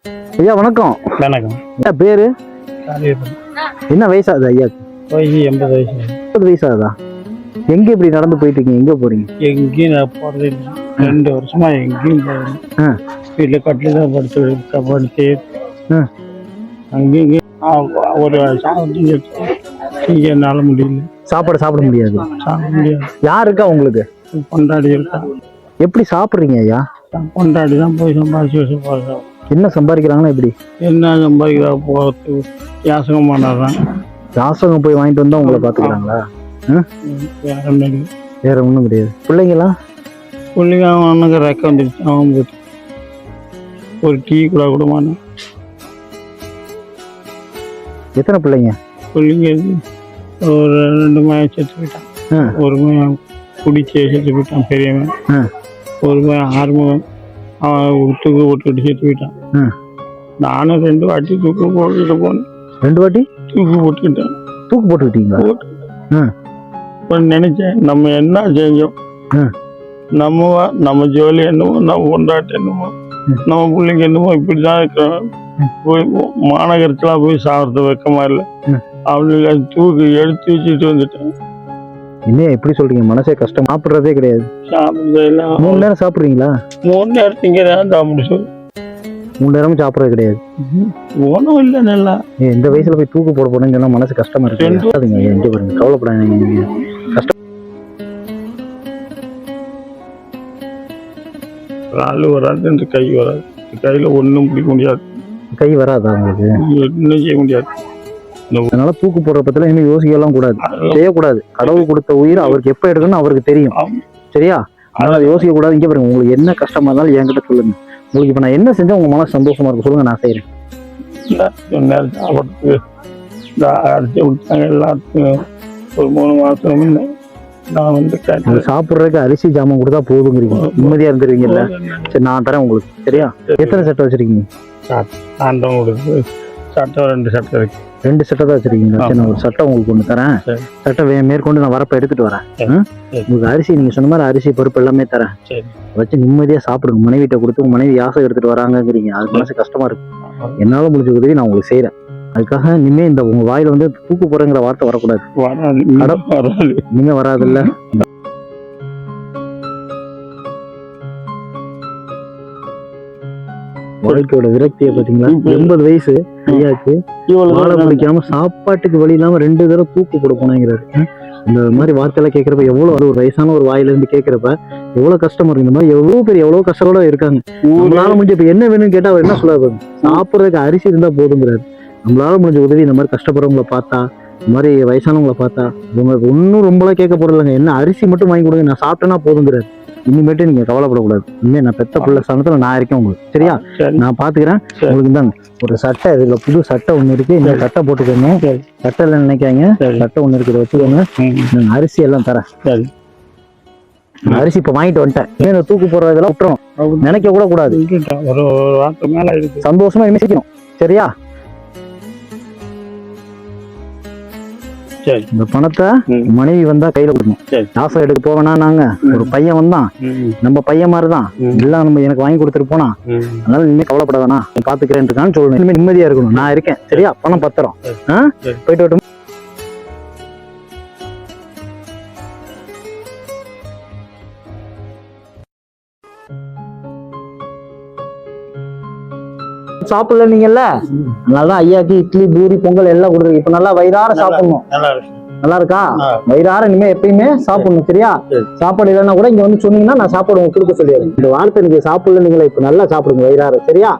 ஐயா வணக்கம். வணக்கம். என்ன பேரு? என்ன வயசாகுது ஐயா? 80 வயசு. 80 வயசாகுதா? எங்க இப்படி நடந்து போயிட்டு இருக்கீங்க? எங்க போறீங்க? எங்கேயும் நான் போறது இல்லை. 2 வருஷமா எங்கேயும் போகிறேன். வீட்டில் கட்டில் தான் படிச்சு அங்கேயும் இங்கேயும் ஒரு சாப்பிட்டு என்னால் முடியல. சாப்பாடு சாப்பிட முடியாது. சாப்பிட முடியாது. யார் இருக்கா உங்களுக்கு? கொண்டாடி இருக்கா. எப்படி சாப்பிட்றீங்க ஐயா? கொண்டாடி தான் போய் சம்பாதிச்சு போகிறோம். என்ன சம்பாதிக்கிறாங்கன்னா எப்படி? என்ன சம்பாதிக்கிறா போகிறதுக்கு யாசகம் பண்ணாதான். யாசகம் போய் வாங்கிட்டு வந்தா உங்களை பார்த்துக்கிறாங்களா? வேற ஒன்றும் கிடையாது. பிள்ளைங்களாம்? பிள்ளைங்க அவனுக்கு ரெக்க வந்துடுச்சு. அவன் போட்டு ஒரு டீ கூட கொடுமான்னு. எத்தனை பிள்ளைங்க? பிள்ளைங்க ஒரு 2 மயம் செத்து போயிட்டான். ஒரு மயம் குடிச்சு செத்து போயிட்டான் பெரியவன். ஒரு மயம் 6 மயம் அவன் தூக்கு போட்டுக்கிட்டு செத்து போயிட்டான். நானும் 2 வாட்டி தூக்கு போட்டுக்கிட்டு போனேன். 2 வாட்டி தூக்கு போட்டுக்கிட்டேன். தூக்கு போட்டுக்கிட்டீங்களா? நினைச்சேன் நம்ம என்ன செஞ்சோம், நம்ம ஜோலி என்னமோ, நம்ம கொண்டாட்டு என்னமோ, நம்ம பிள்ளைங்க என்னமோ இப்படிதான் இருக்கிறோம். போய் மாநகரத்துல போய் சாப்பிட்றது வெக்கமா இல்லை. அவனுக்கு தூக்கு எடுத்து வச்சுட்டு வந்துட்டேன். இன்னும் எப்படி சொல்றீங்க? மனசே கஷ்டம். சாப்பிட்றதே கிடையாது. சாப்பிட்றது எல்லாம் 3 நேரம் சாப்பிட்றீங்களா? 3 நேரம் திங்கிறேன் சாப்பிட சொல்லு. 3 நேரமும் சாப்பிட்றது கிடையாது. ஒன்றும் இல்லை. நல்லா இந்த வயசுல போய் தூக்கு போட போறேன்னு சொன்னா மனசு கஷ்டமா இருக்கு. எங்க பாருங்க, கவலைப்படாதீங்க. கஷ்டம் வராது, கை வராது. கையில ஒன்றும் பிடிக்க முடியாது. கை வராதா உங்களுக்கு? ஒன்றும் செய்ய முடியாது. அதனால தூக்கு போடுற பத்தில இனிமே யோசிக்கலாம் கூடாது, செய்யக்கூடாது. கடவுள் கொடுத்த உயிர் அவருக்கு எப்ப எடுக்கணும்னு அவருக்கு தெரியும். சரியா? அதனால அதை யோசிக்க கூடாது. இங்க பாருங்க, உங்களுக்கு என்ன கஷ்டமா இருந்தாலும் என்கிட்ட சொல்லுங்க. உங்களுக்கு இப்ப நான் என்ன செஞ்சா உங்க மனசு சந்தோஷமா இருக்கும் சொல்லுங்க, நான் செய்யறேன். சாப்பிட்றதுக்கு அடிச்சு விட்டாங்க எல்லாத்துக்கும். ஒரு 3 மாசம் முன்ன நான் வந்து சாப்பிட்றதுக்கு அரிசி ஜாமான் கொடுத்தா போதுங்கிறீங்க, நிம்மதியா இருந்துருவீங்கல்ல? சரி, நான் தரேன் உங்களுக்கு. சரியா? எத்தனை சட்டை வச்சிருக்கீங்க? சாண்டம் கொடுத்து சட்டை 2 சட்டை இருக்கு. 2 சட்டை தான் வச்சிருக்கீங்களா? சரி, நான் ஒரு சட்டை உங்களுக்கு ஒன்று தரேன். சட்டை மேற்கொண்டு நான் வரப்ப எடுத்துட்டு வரேன். உங்களுக்கு அரிசி, நீங்க சொன்ன மாதிரி அரிசி பருப்பு எல்லாமே தரேன். வச்சு நிம்மதியா சாப்பிடுங்க. மனைவிட்ட கொடுத்து உங்க மனைவி யாசம் எடுத்துட்டு வராங்கிறீங்க, அது மனசு கஷ்டமா இருக்கு. என்னால முடிஞ்ச உதவி நான் உங்களுக்கு செய்யறேன். அதுக்காக இனிமே இந்த உங்க வாயில வந்து தூக்கு போறங்கிற வார்த்தை வரக்கூடாது. இனிமே வராது இல்ல? வாழ்க்கையோட விரக்தியை பாத்தீங்களா? 80 வயசு ஐயாக்கு வாழை பிடிக்காம சாப்பாட்டுக்கு வழி இல்லாம 2 தடவை தூக்கு போட போனாங்கிறாரு. இந்த மாதிரி வார்த்தையெல்லாம் கேட்கறப்ப எவ்வளவு, ஒரு வயசான ஒரு வாயில இருந்து கேட்கறப்ப எவ்வளவு கஷ்டமா இருக்கு. இந்த மாதிரி எவ்வளவு பேர் எவ்வளவு கஷ்டத்தோட இருக்காங்க. நம்மளால முடிஞ்ச இப்ப என்ன வேணும்னு கேட்டா அவர் என்ன சொல்றாரு? சாப்பிட்றதுக்கு அரிசி இருந்தா போதுங்கிறாரு. நம்மளால முடிஞ்ச உதவி இந்த மாதிரி கஷ்டப்படுறவங்களை பார்த்தா, இந்த மாதிரி வயசானவங்களை பார்த்தா, உங்களுக்கு ஒன்னும் ரொம்பலாம் கேட்க போறதில்லைங்க. என்ன அரிசி மட்டும் வாங்கி கொடுங்க, நான் சாப்பிட்டேன்னா போதுங்கிறாரு. இனிமேட்டு நீங்க கவலைப்படக்கூடாது. இனிமே நான் பெத்த பிள்ளை ஸ்தானத்துல நான் இருக்கேன் உங்களுக்கு. சரியா? நான் பாத்துக்கிறேன். உங்களுக்கு தாங்க ஒரு சட்டை, இதுல புது சட்டை ஒண்ணு இருக்கு. இந்த சட்டை போட்டுக்கோங்க. சட்டை எல்லாம் நினைக்காங்க, சட்டை ஒண்ணு இருக்குது, வச்சுக்கோங்க. நான் அரிசி எல்லாம் தரேன். அரிசி இப்ப வாங்கிட்டு வந்துட்டேன். தூக்கு போடுறதெல்லாம் விட்டுறோம், நினைக்க கூட கூடாது. ஒரு வாரத்துக்கு மேல இருக்கு. சந்தோஷமா இனிமே சீக்கிரம். சரியா? இந்த பணத்தை மனைவி வந்தா கையில கொடுக்கணும். காசை எடுக்க போவேனா? நாங்க ஒரு பையன் வந்தான், நம்ம பையன் மாதிரிதான் எல்லாம் நம்ம எனக்கு வாங்கி கொடுத்துட்டு போனா. அதனால இனிமே கவலைப்பட வேணாம், பாத்துக்கிறேன் இருக்கான்னு சொல்லணும். இனிமே நிம்மதியா இருக்கணும். நான் இருக்கேன். சரியா? பணம் பத்திரம். போயிட்டு வரட்டும். சாப்பிடல நீங்கல்ல, அதனாலதான் ஐயாக்கு இட்லி பூரி பொங்கல் எல்லாம் கொடுக்குறது. இப்ப நல்லா வயிறார சாப்பிடணும். நல்லா இருக்கா? வயிறார இனிமே எப்பயுமே சாப்பிடணும். சரியா? சாப்பாடு இல்லைன்னா கூட இங்க வந்து சொன்னீங்கன்னா நான் சாப்பாடு உங்களுக்கு கொடுக்க சொல்லிடுறேன். இந்த வார்த்தை நீங்க சாப்பிடல, நீங்களே இப்ப நல்லா சாப்பிடுங்க வயிறார. சரியா?